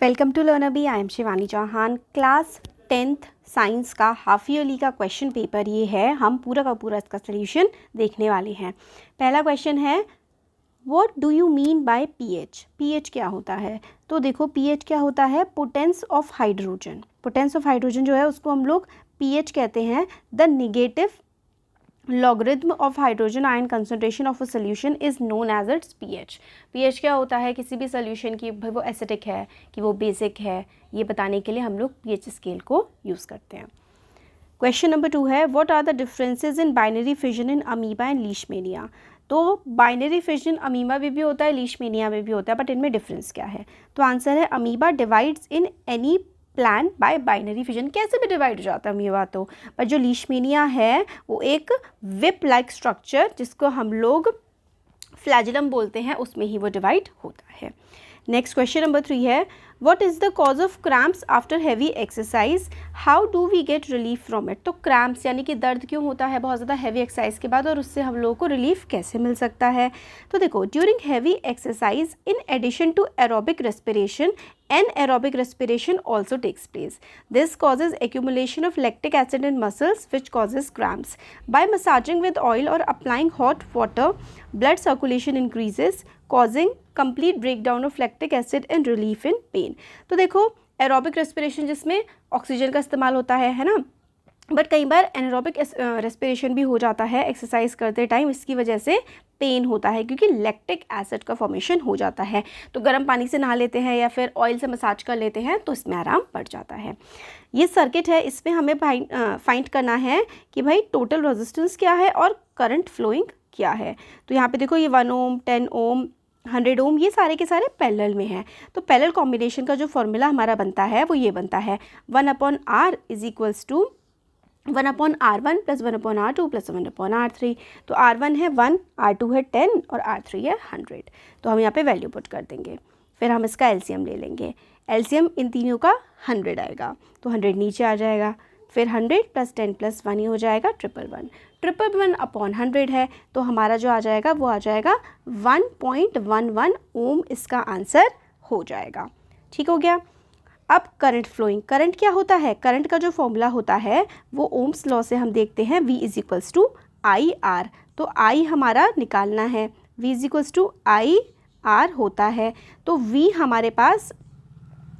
Welcome to learner. I am Shivani Chauhan. Class 10th science का half yearly का question paper ये है। हम पूरा का पूरा इसका सोल्यूशन देखने वाले हैं। पहला क्वेश्चन है, what do you mean by pH. PH क्या होता है? तो देखो पीएच क्या होता है, potence of hydrogen. Potence of hydrogen जो है उसको हम लोग पीएच कहते हैं। The negative logarithm of hydrogen ion concentration of a solution is known as its pH. PH क्या होता है किसी भी सोल्यूशन की, भाई वो एसिडिक है कि वो बेसिक है, ये बताने के लिए हम लोग पीएच स्केल को यूज़ करते हैं। क्वेश्चन नंबर 2 है, what are the differences in binary fission in amoeba and leishmania. तो बाइनरी फिजन अमीबा में भी होता है, लीशमेनिया में भी होता है, बट इनमें डिफरेंस क्या है? तो आंसर है amoeba divides in any plan bye binary fission. कैसे भी डिवाइड हो जाता है अमीबा तो, पर जो लीशमेनिया है वो एक विप लाइक स्ट्रक्चर जिसको हम लोग फ्लैजिलम बोलते हैं, उसमें ही वो डिवाइड होता है। नेक्स्ट क्वेश्चन नंबर 3 है, what is the cause of cramps after heavy exercise, how do we get relief from it. तो क्रैम्प्स यानी कि दर्द क्यों होता है बहुत ज़्यादा हैवी एक्सरसाइज के बाद, और उससे हम लोगों को रिलीफ कैसे मिल सकता है? तो देखो, during heavy exercise in addition to aerobic respiration anaerobic respiration also takes place. This causes accumulation of lactic acid in muscles which causes cramps. By massaging with oil or applying hot water, blood circulation increases, causing complete breakdown of lactic acid and relief in pain. तो देखो aerobic respiration जिसमें oxygen का इस्तेमाल होता है ना, but कई बार anaerobic respiration भी हो जाता है एक्सरसाइज करते टाइम। इसकी वजह से पेन होता है क्योंकि लैक्टिक एसिड का फॉर्मेशन हो जाता है। तो गर्म पानी से नहा लेते हैं या फिर ऑयल से मसाज कर लेते हैं तो इसमें आराम पड़ जाता है। ये सर्किट है, इसमें हमें फाइंड करना है कि भाई टोटल रेजिस्टेंस क्या है और करंट फ्लोइंग क्या है। तो यहाँ पे देखो ये 1 ओम, 10 ओम, 100 ओम, ये सारे के सारे पैरेलल में हैं। तो पैरेलल कॉम्बिनेशन का जो फॉर्मूला हमारा बनता है वो ये बनता है, 1/R is equals to 1/R1 plus 1/R2 plus 1/R3। तो R1 है 1, R2 है 10 और R3 है 100। तो हम यहाँ पे वैल्यू पुट कर देंगे, फिर हम इसका एलसीएम ले लेंगे। एलसीएम इन तीनों का 100 आएगा, तो 100 नीचे आ जाएगा, फिर 100 प्लस 10 प्लस 1 ही हो जाएगा 111। 111/100 है, तो हमारा जो आ जाएगा वो आ जाएगा 1.11 ओम, इसका आंसर हो जाएगा। ठीक हो गया। अब करंट फ्लोइंग, करंट क्या होता है? करंट का जो फॉर्मूला होता है वो ओम्स लॉ से हम देखते हैं, V is equals to I R. तो I हमारा निकालना है, V is equals to I R होता है। तो V हमारे पास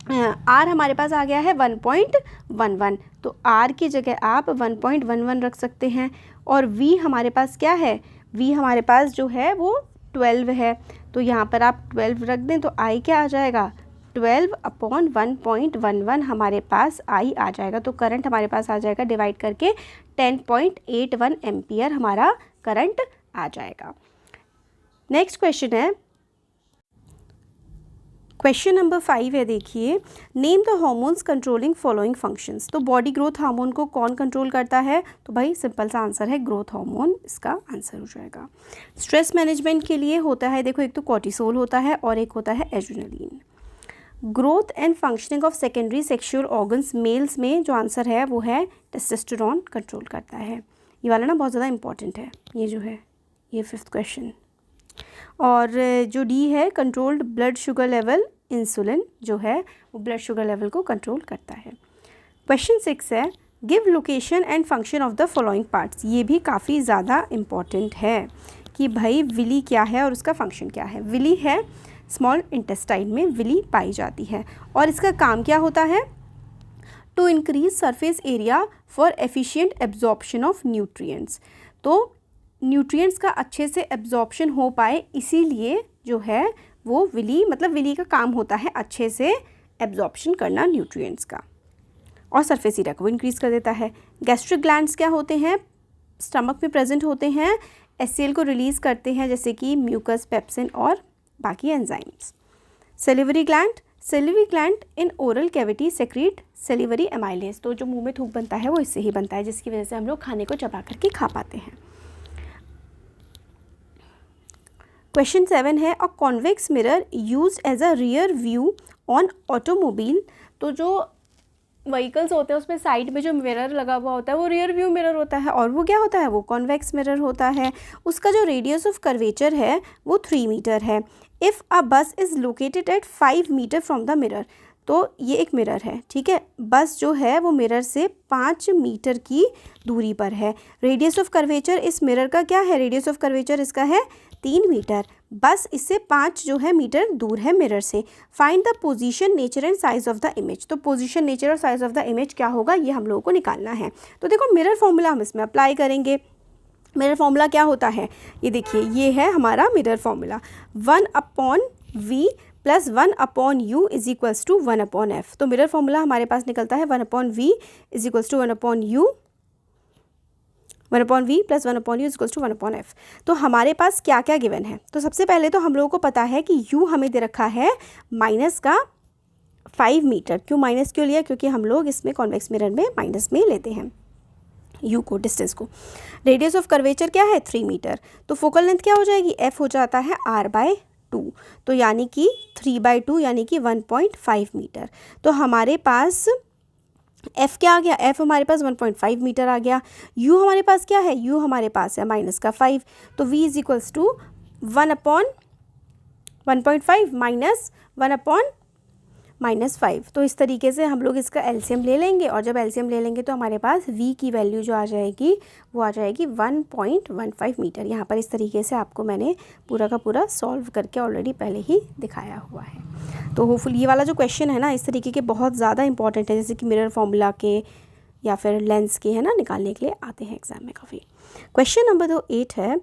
R हमारे पास आ गया है 1.11, तो R की जगह आप 1.11 रख सकते हैं। और V हमारे पास क्या है? V हमारे पास जो है वो 12 है, तो यहाँ पर आप 12 रख दें तो I क्या आ जाएगा? 12/1.11 हमारे पास I आ जाएगा। तो करंट हमारे पास आ जाएगा डिवाइड करके 10.81 एम्पियर हमारा करंट आ जाएगा। नेक्स्ट क्वेश्चन है, क्वेश्चन नंबर 5 है, देखिए, name the hormones controlling following functions. तो बॉडी ग्रोथ हार्मोन को कौन कंट्रोल करता है? तो भाई सिंपल सा आंसर है ग्रोथ हार्मोन, इसका आंसर हो जाएगा। स्ट्रेस मैनेजमेंट के लिए होता है, देखो एक तो कॉर्टिसोल होता है और एक होता है adrenaline. Growth and functioning of secondary sexual organs males में जो आंसर है वो है टेस्टोस्टेरोन कंट्रोल करता है। ये वाला ना बहुत ज़्यादा इंपॉर्टेंट है, ये जो है ये 5th क्वेश्चन। और जो डी है, controlled blood sugar level, insulin जो है वो ब्लड शुगर लेवल को कंट्रोल करता है। क्वेश्चन 6 है, give location and function of the following parts. ये भी काफ़ी ज़्यादा इम्पॉर्टेंट है कि भाई विली क्या है और उसका फंक्शन क्या है। विली है स्मॉल इंटेस्टाइन में विली पाई जाती है और इसका काम क्या होता है? To increase surface area for efficient absorption of nutrients. तो न्यूट्रिएंट्स का अच्छे से एब्जॉर्प्शन हो पाए, इसीलिए जो है वो विली, मतलब विली का काम होता है अच्छे से एब्जॉर्प्शन करना न्यूट्रिएंट्स का, और सरफेस एरिया को इंक्रीज कर देता है। गैस्ट्रिक ग्लैंड्स क्या होते हैं? स्टमक में प्रेजेंट होते हैं, HCl को रिलीज़ करते हैं जैसे कि म्यूकस, पेप्सिन और बाकी enzymes. Salivary gland in oral cavity secrete salivary amylase. तो जो मुंह में थूक बनता है वो इससे ही बनता है, जिसकी वजह से हम लोग खाने को चबा करके खा पाते हैं। क्वेश्चन 7 है, a convex mirror used as a rear view on automobile. तो जो व्हीकल्स होते हैं उसमें साइड में जो मिरर लगा हुआ होता है वो रियर व्यू मिरर होता है, और वो क्या होता है, वो कॉन्वेक्स मिरर होता है। उसका जो रेडियस ऑफ कर्वेचर है वो 3 मीटर है। If a bus is located at 5 metre from the mirror, तो ये एक मिरर है, ठीक है, बस जो है वो मिरर से 5 मीटर की दूरी पर है। रेडियस ऑफ कर्वेचर इस मिरर का क्या है, रेडियस ऑफ कर्वेचर इसका है 3 मीटर, बस इससे 5 जो है मीटर दूर है मिरर से। Find the position, nature and size of the image. तो पोजीशन, नेचर और साइज ऑफ द इमेज क्या होगा, ये हम लोगों को निकालना है। तो देखो मिरर फॉर्मूला हम इसमें अप्लाई करेंगे। मिरर फॉर्मूला क्या होता है, ये देखिए, ये है हमारा mirror formula, 1/v plus 1/u is equals to 1/f। तो मिरर फॉर्मूला हमारे पास निकलता है 1/v is equals to 1/u, 1/v plus 1/u is equals to 1/f। तो हमारे पास क्या क्या गिवन है, तो सबसे पहले तो हम लोगों को पता है कि u हमें दे रखा है माइनस का 5 मीटर। क्यों माइनस क्यों लिया, क्योंकि हम लोग इसमें कॉन्वेक्स मिरर में माइनस में लेते हैं u को, डिस्टेंस को। रेडियस ऑफ कर्वेचर क्या है 3 मीटर, तो फोकल लेंथ क्या हो जाएगी, f हो जाता है r/2, तो यानी कि 3/2 यानी कि 1.5 मीटर। तो हमारे पास f क्या आ गया, f हमारे पास 1.5 मीटर आ गया। u हमारे पास क्या है, u हमारे पास है माइनस का 5, तो v is equals to 1/1.5 minus 1/-5। तो इस तरीके से हम लोग इसका एलसीएम ले लेंगे, और जब एलसीएम ले लेंगे तो हमारे पास v की वैल्यू जो आ जाएगी वो आ जाएगी 1.15 मीटर। यहाँ पर इस तरीके से आपको मैंने पूरा का पूरा सॉल्व करके ऑलरेडी पहले ही दिखाया हुआ है। तो होपफुल ये वाला जो क्वेश्चन है ना, इस तरीके के बहुत ज़्यादा इंपॉर्टेंट है, जैसे कि मिरर फॉर्मूला के या फिर लेंस के, है ना, निकालने के लिए आते हैं एग्जाम में काफ़ी। क्वेश्चन नंबर 8 है,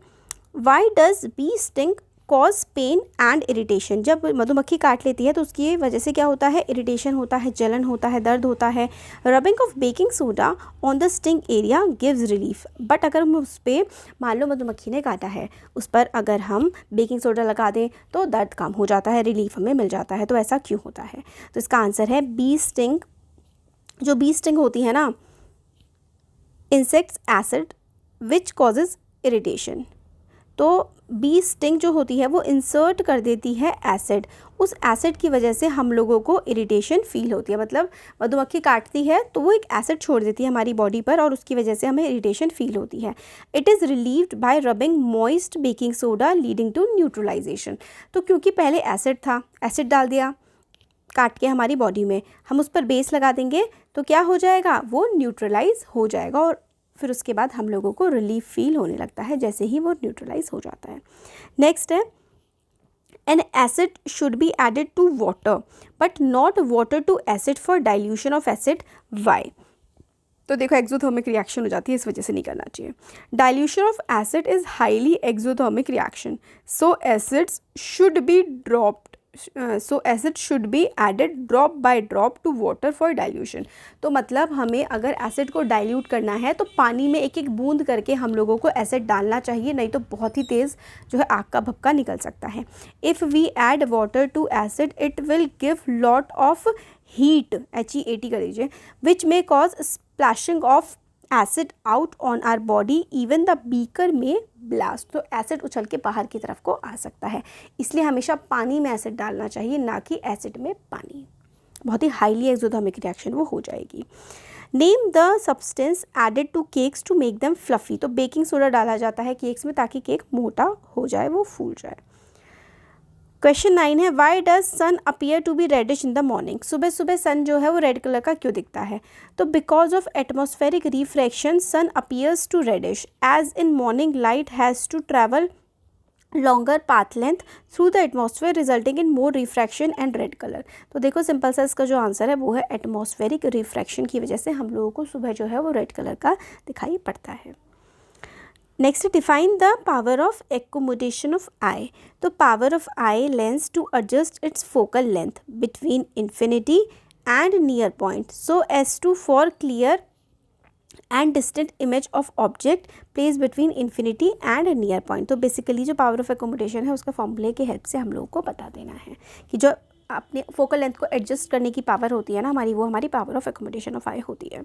why does bee sting cause pain and irritation. जब मधुमक्खी काट लेती है तो उसकी वजह से क्या होता है, इरिटेशन होता है, जलन होता है, दर्द होता है। Rubbing of baking soda on the sting area gives relief. But अगर हम उस पर, मान लो मधुमक्खी ने काटा है, उस पर अगर हम बेकिंग सोडा लगा दें तो दर्द कम हो जाता है, रिलीफ हमें मिल जाता है। तो ऐसा क्यों होता है, तो इसका आंसर है बी स्टिंग। जो बी स्टिंग होती है ना, insects acid which causes irritation. तो बी स्टिंग जो होती है वो इंसर्ट कर देती है एसिड, उस एसिड की वजह से हम लोगों को इरिटेशन फील होती है। मतलब मधुमक्खी काटती है तो वो एक एसिड छोड़ देती है हमारी बॉडी पर, और उसकी वजह से हमें इरिटेशन फील होती है। It is relieved by rubbing moist baking soda leading to neutralization. तो क्योंकि पहले एसिड था, एसिड डाल दिया काट के हमारी बॉडी में, हम उस पर बेस लगा देंगे तो क्या हो जाएगा, वो न्यूट्रलाइज हो जाएगा, और फिर उसके बाद हम लोगों को रिलीफ फील होने लगता है जैसे ही वो न्यूट्रलाइज हो जाता है। नेक्स्ट है, an acid should be added to water but not water to acid for dilution of acid, why. तो देखो एक्सोथर्मिक रिएक्शन हो जाती है, इस वजह से नहीं करना चाहिए। Dilution of acid is highly exothermic reaction, so acids should be dropped, so acid should be added drop by drop to water for dilution. तो मतलब हमें अगर एसिड को डाइल्यूट करना है तो पानी में एक एक बूंद करके हम लोगों को एसिड डालना चाहिए, नहीं तो बहुत ही तेज़ जो है आग का भपका निकल सकता है। If we add water to acid it will give lot of heat, HEAT कर लीजिए, which may cause splashing of acid out on our body, even the beaker में ब्लास्ट। तो एसिड उछल के बाहर की तरफ को आ सकता है, इसलिए हमेशा पानी में एसिड डालना चाहिए, ना कि एसिड में पानी। बहुत ही हाईली एक्सोथर्मिक रिएक्शन वो हो जाएगी। Name the substance added to cakes to make them fluffy. तो बेकिंग सोडा डाला जाता है केक्स में ताकि केक मोटा हो जाए, वो फूल जाए। क्वेश्चन 9 है, why does sun appear to be reddish in the morning. सुबह सुबह सन जो है वो रेड कलर का क्यों दिखता है, तो because of atmospheric refraction sun appears to reddish as in morning light has to travel longer path length through the atmosphere resulting in more refraction and red colour. तो देखो सिंपल सा इसका जो आंसर है वो है एटमॉस्फेरिक रिफ्रैक्शन की वजह से हम लोगों को सुबह जो है वो रेड कलर का दिखाई पड़ता है। Next, define the power of accommodation of eye. तो power of eye lens to adjust its focal length between infinity and near point so as to for clear and distant image of object place between infinity and near point. तो basically जो power of accommodation है उसका फॉर्मूले की help से हम लोगों को बता देना है कि जो अपने फोकल लेंथ को एडजस्ट करने की पावर होती है ना हमारी, वो हमारी पावर ऑफ एक्कोमोडेशन ऑफ आई होती है।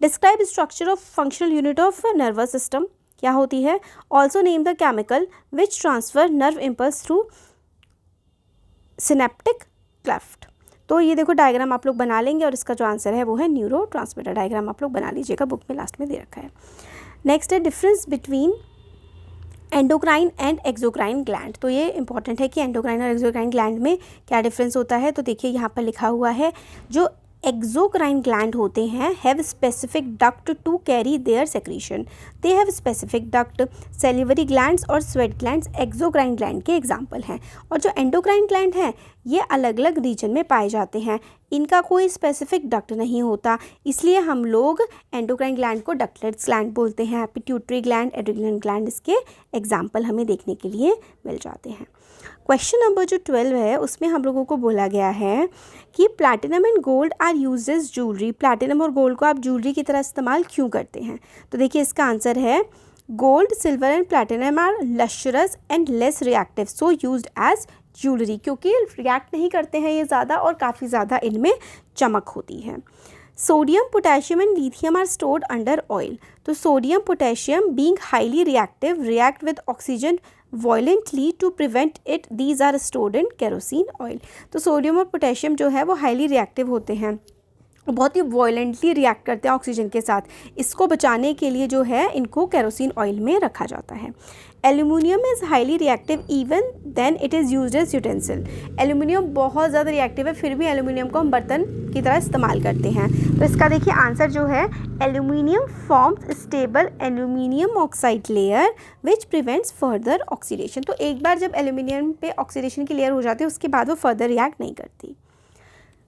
Describe structure of functional unit of nervous system, क्या होती है। Also name the chemical which transfer nerve impulse through synaptic cleft. तो ये देखो डायग्राम आप लोग बना लेंगे और इसका जो आंसर है वो है न्यूरोट्रांसमीटर। डायग्राम आप लोग बना लीजिएगा, बुक में लास्ट में दे रखा है। नेक्स्ट है difference between endocrine and exocrine gland. तो ये इंपॉर्टेंट है कि एंडोक्राइन और एक्सोक्राइन ग्लैंड में क्या डिफरेंस होता है। तो देखिए यहाँ पर लिखा हुआ है, जो एक्सोक्राइन ग्लैंड होते हैं have specific duct to carry their secretion. They have specific duct. Salivary glands और स्वेट ग्लैंड्स एक्सोक्राइन ग्लैंड के एग्जाम्पल हैं। और जो एंडोक्राइन ग्लैंड हैं ये अलग अलग रीजन में पाए जाते हैं, इनका कोई स्पेसिफिक डक्ट नहीं होता, इसलिए हम लोग एंडोक्राइन ग्लैंड को डक्टलेस ग्लैंड बोलते हैं। पिट्यूटरी ग्लैंड, एड्रिनल ग्लैंड इसके एग्जाम्पल हमें देखने के लिए मिल जाते हैं। क्वेश्चन नंबर जो 12 है उसमें हम लोगों को बोला गया है कि platinum and gold are used as jewellery. Platinum और गोल्ड को आप ज्वेलरी की तरह इस्तेमाल क्यों करते हैं। तो देखिए इसका आंसर है gold, silver and platinum are lustrous and less reactive so used as jewellery, क्योंकि रिएक्ट नहीं करते हैं ये ज़्यादा और काफ़ी ज़्यादा इनमें चमक होती है। Sodium, potassium and lithium are stored under oil. तो sodium, potassium being highly reactive react with oxygen violently to prevent it, these are stored in kerosene oil। तो सोडियम और पोटेशियम जो है वो हाईली रिएक्टिव होते हैं, बहुत ही वॉयलेंटली रिएक्ट करते हैं ऑक्सीजन के साथ। इसको बचाने के लिए जो है इनको केरोसिन ऑयल में रखा जाता है। Aluminium is highly reactive even then it is used as utensil. Aluminium बहुत ज़्यादा रिएक्टिव है, फिर भी एल्यूमिनियम को हम बर्तन की तरह इस्तेमाल करते हैं। तो इसका देखिए आंसर जो है aluminium forms stable aluminium oxide layer which prevents further oxidation. तो एक बार जब एल्यूमिनियम पे ऑक्सीडेशन की लेयर हो जाती है उसके बाद वो फर्दर रिएक्ट नहीं करती।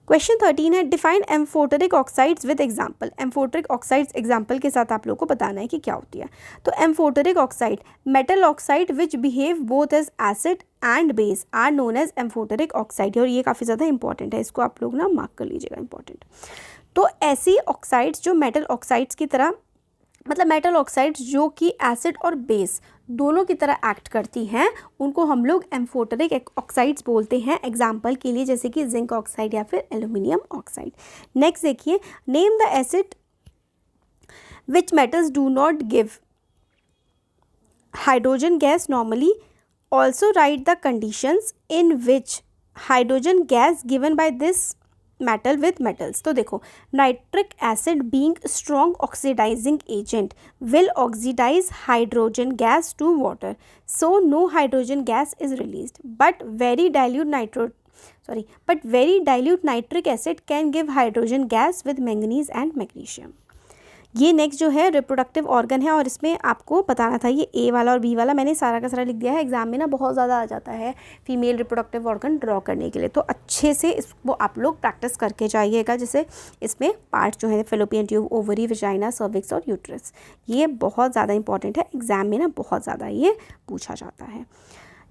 क्वेश्चन 13 है define amphoteric oxides with example. Amphoteric oxides example के साथ आप लोगों को बताना है कि क्या होती है। तो amphoteric oxide, metal oxide which behave both as acid and base are known as amphoteric oxide. और ये काफ़ी ज़्यादा इंपॉर्टेंट है, इसको आप लोग ना मार्क कर लीजिएगा, इंपॉर्टेंट। तो ऐसी ऑक्साइड्स जो मेटल ऑक्साइड्स की तरह, मतलब मेटल ऑक्साइड्स जो कि एसिड और बेस दोनों की तरह एक्ट करती हैं, उनको हम लोग एम्फोटेरिक ऑक्साइड्स बोलते हैं। एग्जाम्पल के लिए जैसे कि जिंक ऑक्साइड या फिर एल्यूमिनियम ऑक्साइड। नेक्स्ट देखिए, name the acid which metals do not give hydrogen gas normally, also write the conditions in which hydrogen gas given by this metal with metals. तो देखो, nitric acid being strong oxidizing agent will oxidize hydrogen gas to water, so no hydrogen gas is released, but very dilute nitric acid can give hydrogen gas with manganese and magnesium. ये next जो है reproductive organ है, और इसमें आपको बताना था ये ए वाला और बी वाला मैंने सारा का सारा लिख दिया है। एग्जाम में ना बहुत ज़्यादा आ जाता है फीमेल रिप्रोडक्टिव ऑर्गन ड्रॉ करने के लिए, तो अच्छे से इसको आप लोग प्रैक्टिस करके जाइएगा। जैसे इसमें पार्ट जो है fallopian tube, ovary, vagina, cervix और यूट्रस, ये बहुत ज़्यादा इंपॉर्टेंट है, एग्जाम में ना बहुत ज़्यादा ये पूछा जाता है।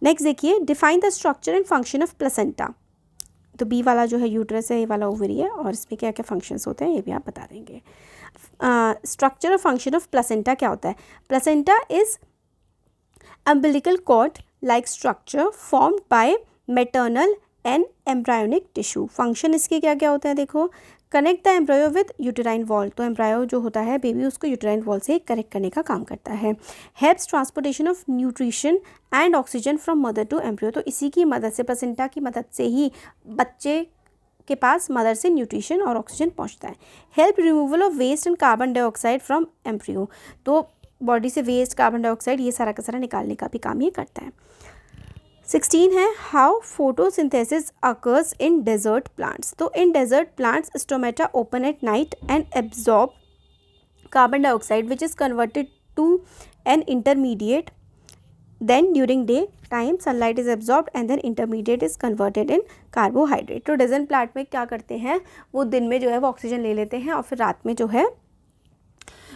नेक्स्ट देखिए, define the structure and function of placenta. तो बी वाला जो है यूट्रस है, ए वाला ओवरी है, और इसमें क्या क्या फंक्शंस होते हैं ये भी आप बता देंगे। स्ट्रक्चर और फंक्शन ऑफ प्लेसेंटा क्या होता है। Placenta is umbilical cord like structure formed by maternal and embryonic tissue. Function इसके क्या क्या होता है, देखो, connect the embryo with uterine wall. तो एम्ब्रायो जो होता है बेबी, उसको यूटेराइन वॉल से कनेक्ट करने का काम करता है। Helps transportation of nutrition and oxygen from mother to embryo. तो इसी की मदद से, प्लेसेंटा की मदद से ही बच्चे के पास मदर से न्यूट्रिशन और ऑक्सीजन पहुंचता है। Help removal of waste and carbon dioxide from embryo. तो बॉडी से वेस्ट, कार्बन डाइऑक्साइड, ये सारा का सारा निकालने का भी काम ये करता है। 16 है how photosynthesis occurs in desert plants. तो in desert plants stomata open at night and absorb carbon dioxide which is converted to an intermediate, then during day time sunlight is absorbed and then intermediate is converted in carbohydrate। तो desert plant में क्या करते हैं, वो दिन में जो है वो ऑक्सीजन ले लेते हैं और फिर रात में जो है,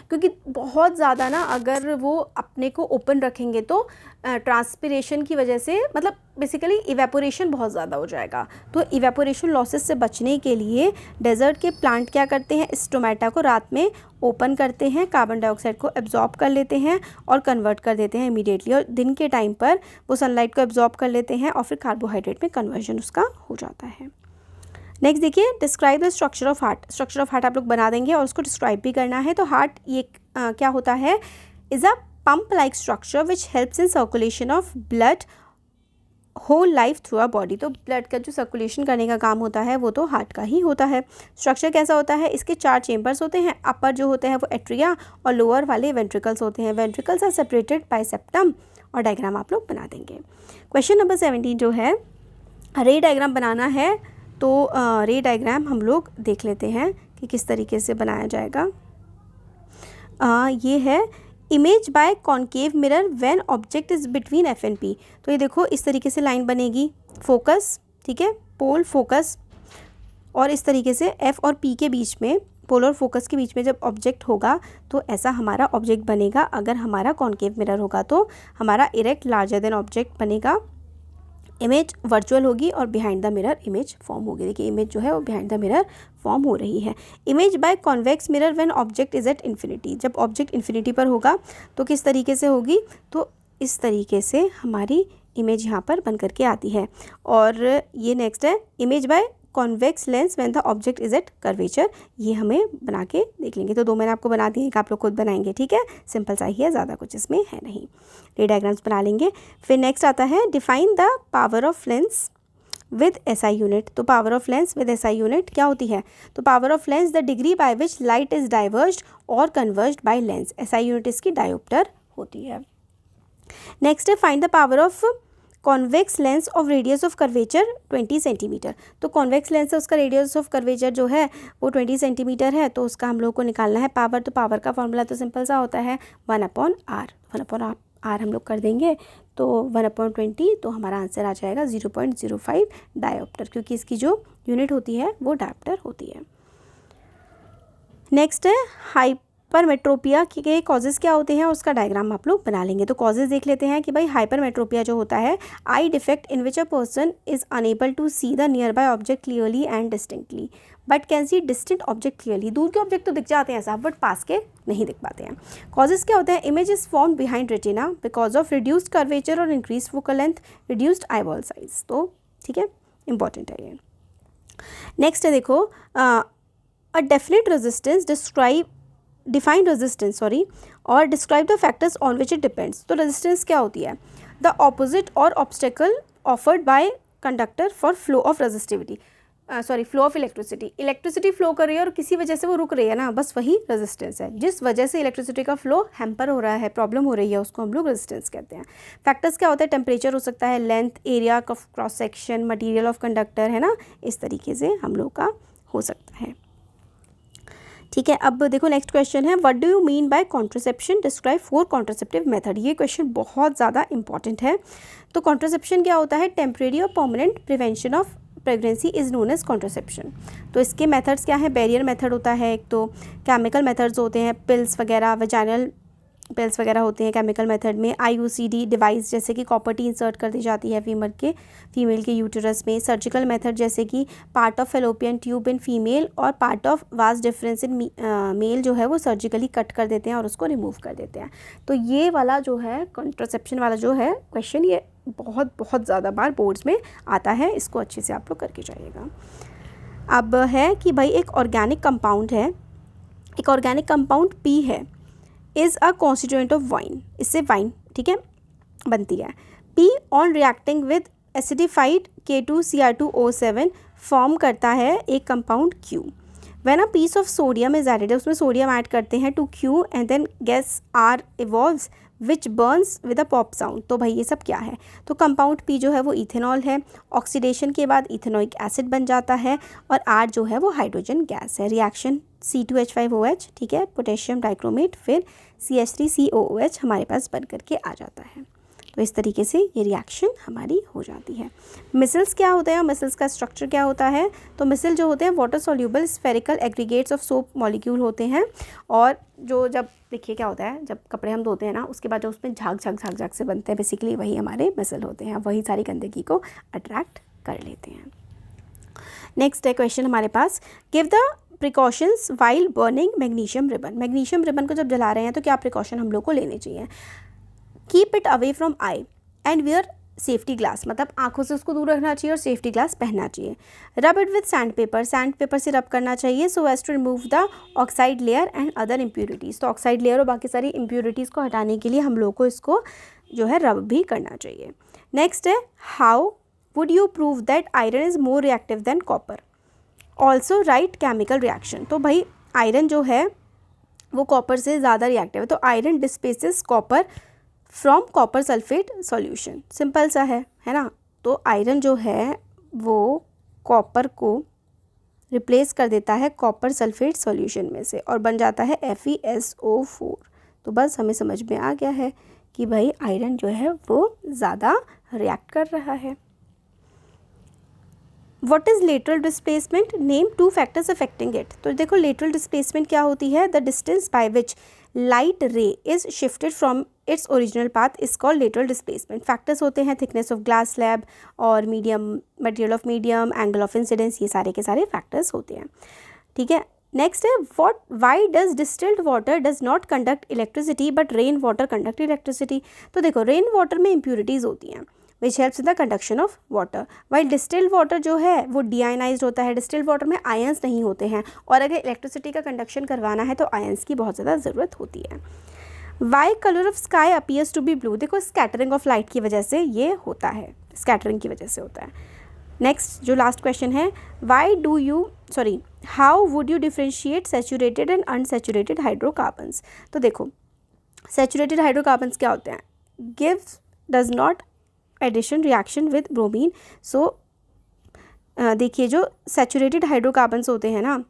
क्योंकि बहुत ज़्यादा ना अगर वो अपने को ओपन रखेंगे तो ट्रांसपिरेशन की वजह से, मतलब बेसिकली इवेपोरेशन बहुत ज़्यादा हो जाएगा। तो इवेपोरेशन लॉसेस से बचने के लिए डेजर्ट के प्लांट क्या करते हैं, स्टोमेटा को रात में ओपन करते हैं, कार्बन डाइऑक्साइड को एब्जॉर्ब कर लेते हैं और कन्वर्ट कर देते हैं इमीडिएटली, और दिन के टाइम पर वो सनलाइट को एब्जॉर्ब कर लेते हैं और फिर कार्बोहाइड्रेट में कन्वर्जन उसका हो जाता है। नेक्स्ट देखिए, describe the structure of heart. Structure of heart आप लोग बना देंगे और उसको डिस्क्राइब भी करना है। तो हार्ट ये क्या होता है, is a pump like structure which helps in circulation of blood whole life through a body, तो ब्लड का जो सर्कुलेशन करने का काम होता है वो तो हार्ट का ही होता है। स्ट्रक्चर कैसा होता है, इसके 4 चेम्बर्स होते हैं, अपर जो होते हैं वो एट्रिया और लोअर वाले वेंट्रिकल्स होते हैं। Ventricles are separated by septum, और डायग्राम आप लोग बना देंगे। क्वेश्चन नंबर 17 जो है, रे डायग्राम बनाना है, तो रे डायग्राम हम लोग देख लेते हैं कि किस तरीके से बनाया जाएगा। ये है image bye concave mirror when object is between F and P. तो ये देखो इस तरीके से लाइन बनेगी, फोकस, ठीक है, पोल फोकस, और इस तरीके से एफ और पी के बीच में, पोल और फोकस के बीच में जब ऑब्जेक्ट होगा तो ऐसा हमारा ऑब्जेक्ट बनेगा। अगर हमारा कॉन्केव मिरर होगा तो हमारा इरेक्ट लार्जर देन ऑब्जेक्ट बनेगा, इमेज वर्चुअल होगी और behind the mirror image form होगी। देखिए इमेज जो है वो बिहाइंड द मिरर फॉर्म हो रही है। Image by convex mirror when object is at infinity, जब ऑब्जेक्ट इन्फिनिटी पर होगा तो किस तरीके से होगी, तो इस तरीके से हमारी इमेज यहाँ पर बन करके आती है। और ये नेक्स्ट है image by convex lens when the object is at curvature, ये हमें बना के देख लेंगे। तो 2 मैंने आपको बना दिए, आप लोग खुद बनाएंगे, ठीक है, सिंपल सा ही है, ज़्यादा कुछ इसमें है नहीं। रे डायग्राम्स बना लेंगे। फिर नेक्स्ट आता है define the power of lens with SI unit. तो power of lens with SI unit क्या होती है, तो power of lens the degree by which light is diverged और converged by lens, SI unit इसकी डायोप्टर होती है। नेक्स्ट है find the power of convex lens of radius of curvature 20 centimetre. तो कॉन्वेक्स लेंस है, उसका रेडियस ऑफ कर्वेचर जो है वो 20 सेंटीमीटर है, तो उसका हम लोग को निकालना है पावर। तो पावर का फॉर्मूला तो सिंपल सा होता है 1/r, 1/r हम लोग कर देंगे, तो 1/20, तो हमारा आंसर आ जाएगा 0.05 डायोप्टर, क्योंकि इसकी जो यूनिट होती है वो डायोप्टर होती है। नेक्स्ट है हाइपरमेट्रोपिया के कॉजेज़ क्या होते हैं, उसका डायग्राम आप लोग बना लेंगे। तो कॉजेज़ देख लेते हैं कि भाई हाइपरमेट्रोपिया जो होता है, eye defect in which a person is unable to see the near by object clearly and distinctly but can see distant object clearly. दूर के ऑब्जेक्ट तो दिख जाते हैं साफ, बट पास के नहीं दिख पाते हैं। कॉजेज़ क्या होते हैं, image is form behind retina because of reduced curvature और increase focal length, reduced eyeball size. तो ठीक है, इंपॉर्टेंट है ये। नेक्स्ट है देखो a definite resistance define resistance और describe the factors on which it depends. तो रेजिस्टेंस क्या होती है, द ऑपोजिट और obstacle offered by conductor for flow of resistivity, flow of electricity. Electricity flow कर रही है और किसी वजह से वो रुक रही है ना, बस वही रेजिस्टेंस है। जिस वजह से इलेक्ट्रिसिटी का फ्लो हैम्पर हो रहा है, प्रॉब्लम हो रही है, उसको हम लोग रेजिस्टेंस कहते हैं। फैक्टर्स क्या होता है, टेम्परेचर हो सकता है, length, area of cross section, material of conductor, है ना, इस तरीके से हम लोग का हो सकता है। ठीक है, अब देखो नेक्स्ट क्वेश्चन है, what do you mean bye contraception, describe 4 contraceptive method. ये क्वेश्चन बहुत ज़्यादा इंपॉर्टेंट है। तो कॉन्ट्रासेप्शन क्या होता है, टेम्परेरी और permanent prevention of pregnancy is known as contraception. तो इसके मेथड्स क्या है, बैरियर मेथड होता है एक, तो केमिकल मेथड्स होते हैं, पिल्स वगैरह, वेजाइनल पिल्स वगैरह होते हैं केमिकल मेथड में, IUCD डिवाइस जैसे कि कॉपर टी इंसर्ट कर दी जाती है फीमेल के यूटेरस में, सर्जिकल मेथड जैसे कि part of fallopian tube in female और part of vas deferens in male जो है वो सर्जिकली कट कर देते हैं और उसको रिमूव कर देते हैं। तो ये वाला जो है कॉन्ट्रासेप्शन वाला जो है क्वेश्चन, ये बहुत ज़्यादा बार बोर्ड्स में आता है, इसको अच्छे से आप लोग करके जाइएगा। अब है कि भाई एक ऑर्गेनिक कंपाउंड है, एक ऑर्गेनिक कंपाउंड P है, is a constituent of wine, इससे वाइन ठीक है बनती है। P on reacting with acidified K2Cr2O7 form करता है एक compound Q। When a piece of sodium is added, उसमें सोडियम ऐड करते हैं to Q and then gas R evolves which burns with a pop sound. तो भाई ये सब क्या है, तो कंपाउंड P जो है वो इथेनॉल है, ऑक्सीडेशन के बाद इथेनोइक एसिड बन जाता है और R जो है वो हाइड्रोजन गैस है। रिएक्शन C2H5OH, ठीक है, पोटेशियम डाइक्रोमेट, फिर CH3COOH हमारे पास बन करके आ जाता है। तो इस तरीके से ये रिएक्शन हमारी हो जाती है। मिसल्स क्या होता है, मिसल्स का स्ट्रक्चर क्या होता है, तो मिसल जो होते हैं water soluble spherical aggregates of soap molecule होते हैं, और जो जब देखिए क्या होता है, जब कपड़े हम धोते हैं ना, उसके बाद जो उसमें झाग से बनते हैं, बेसिकली वही हमारे मिसल होते हैं, वही सारी गंदगी को अट्रैक्ट कर लेते हैं। नेक्स्ट है क्वेश्चन हमारे पास, give the precautions while burning magnesium ribbon. Magnesium ribbon को जब जला रहे हैं तो क्या प्रिकॉशन हम लोग को लेने चाहिए, keep it away from I and wear safety glass, मतलब आंखों से उसको दूर रखना चाहिए और सेफ्टी ग्लास पहनना चाहिए। Rub it with sand paper से रब करना चाहिए so as to remove the oxide layer and other impurities. तो ऑक्साइड लेयर और बाकी सारी इम्प्यूरिटीज़ को हटाने के लिए हम लोग को इसको जो है रब भी करना चाहिए। नेक्स्ट है how would you prove that iron is more reactive than copper? Also right chemical reaction. तो भाई आयरन जो है वो कॉपर से ज़्यादा रिएक्टिव है, तो iron displaces copper from copper sulphate solution. Simple सा है ना। तो आयरन जो है वो कॉपर को रिप्लेस कर देता है कॉपर सल्फेट सॉल्यूशन में से और बन जाता है FeSO4। तो बस हमें समझ में आ गया है कि भाई आयरन जो है वो ज़्यादा रिएक्ट कर रहा है। What is lateral displacement? Name 2 factors affecting it. तो देखो लेटरल डिस्प्लेसमेंट क्या होती है? The distance by which light रे is shifted from its original path is called lateral displacement. Factors होते हैं थिकनेस ऑफ ग्लास स्लैब और medium, material of medium, angle of incidence, ये सारे के सारे फैक्टर्स होते हैं। ठीक है, नेक्स्ट है why does distilled water does not conduct electricity but rain water conduct electricity? तो देखो रेन वाटर में इम्प्यूरिटीज़ होती हैं विच helps in the conduction of water, while distilled water जो है वो डीआयनाइज्ड होता है। डिस्टिल्ड वाटर में आयंस नहीं होते हैं और अगर इलेक्ट्रिसिटी का कंडक्शन करवाना है तो आयंस की बहुत ज़्यादा ज़रूरत होती है। Why colour of sky appears to be blue? देखो स्कैटरिंग ऑफ लाइट की वजह से ये होता है, स्कैटरिंग की वजह से होता है। नेक्स्ट जो लास्ट क्वेश्चन है, how would you differentiate saturated and unsaturated hydrocarbons? तो देखो सैचुरेटेड हाइड्रोकार्बन्स क्या होते हैं? Gives does not addition reaction with bromine. So देखिए जो सैचुरेटेड हाइड्रोकार्बन्स होते हैं ना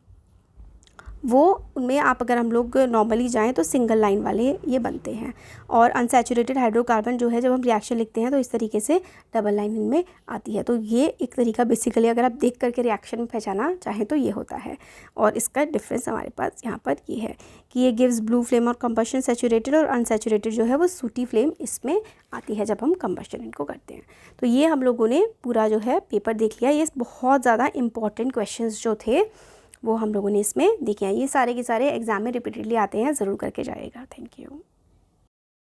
वो उनमें आप अगर हम लोग नॉर्मली जाएं तो सिंगल लाइन वाले ये बनते हैं, और अनसैचुरेटेड हाइड्रोकार्बन जो है जब हम रिएक्शन लिखते हैं तो इस तरीके से डबल लाइन इनमें आती है। तो ये एक तरीका बेसिकली अगर आप देख करके रिएक्शन में पहचाना चाहें तो ये होता है, और इसका डिफरेंस हमारे पास यहाँ पर ये है कि ये गिव्स ब्लू फ्लेम और कंबशन सैचुरेटेड, और अनसैचुरेटेड जो है वो सूटी फ्लेम इसमें आती है जब हम कंबशन इनको करते हैं। तो ये हम लोगों ने पूरा जो है पेपर देख लिया। ये बहुत ज़्यादा इंपॉर्टेंट क्वेश्चन जो थे वो हम लोगों ने इसमें देखे हैं। ये सारे के सारे एग्जाम में रिपीटेडली आते हैं, ज़रूर करके जाएगा। Thank you.